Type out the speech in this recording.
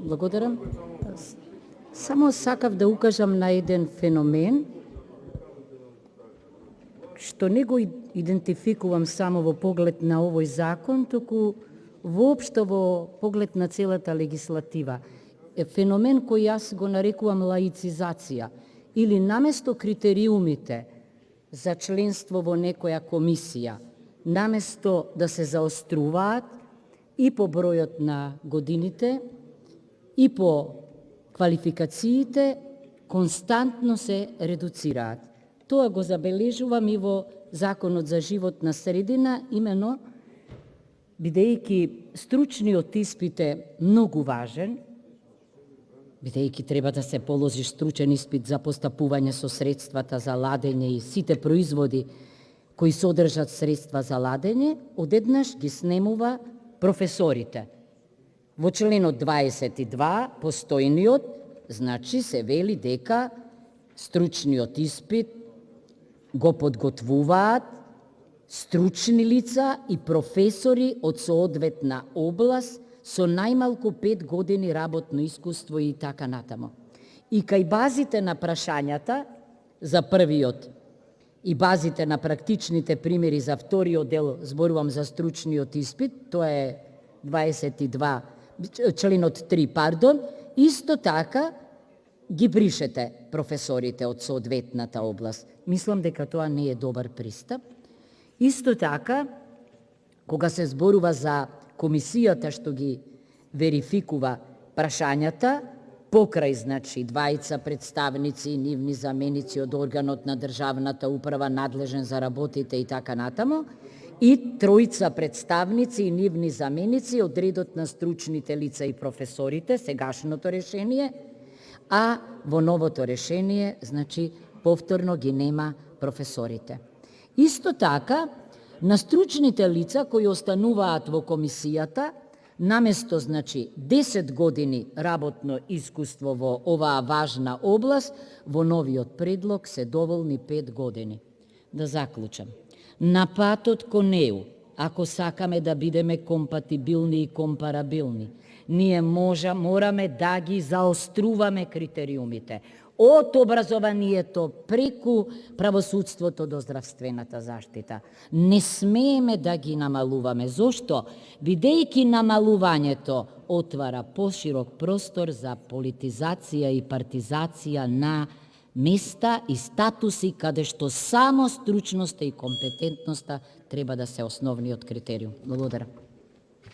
Благодарам. Само сакав да укажам на еден феномен, што не го идентификувам само во поглед на овој закон, туку воопшто во поглед на целата легислатива. Феномен кој јас го нарекувам лаицизација, или наместо критериумите за членство во некоја комисија, наместо да се заоструваат и по бројот на годините, и по квалификациите, константно се редуцираат. Тоа го забележувам и во Законот за животна средина, имено бидејќи стручниот испит е многу важен, бидејќи треба да се положи стручен испит за постапување со средствата за ладење и сите производи кои содржат средства за ладење, одеднаш ги снемува професорите. Во членот 22, постојниот, значи се вели дека стручниот испит го подготвуваат стручни лица и професори од соодветна област со најмалку 5 години работно искуство и така натаму. И кај базите на прашањата за првиот и базите на практичните примери за вториот дел, зборувам за стручниот испит, тоа е 22, членот 3, пардон, исто така ги бришете професорите од соодветната област. Мислам дека тоа не е добар пристап. Исто така, кога се зборува за комисијата што ги верификува прашањата, покрај, значи, двајца представници и нивни заменици од органот на државната управа надлежен за работите и така натаму, и тројца представници и нивни заменици од редот на стручните лица и професорите, сегашното решение, а во новото решение, значи, повторно ги нема професорите. Исто така, на стручните лица кои остануваат во комисијата, наместо, значи, 10 години работно искуство во оваа важна област, во новиот предлог се доволни 5 години. Да заклучам. На патот кон ЕУ, ако сакаме да бидеме компатибилни и компарабилни, ние мораме да ги заоструваме критериумите од образованието преку правосудството до здравствената заштита. Не смееме да ги намалуваме. Зошто? Бидејќи намалувањето отвара поширок простор за политизација и партизација на места и статуси каде што само стручноста и компетентноста треба да се основниот критериум. Благодарам.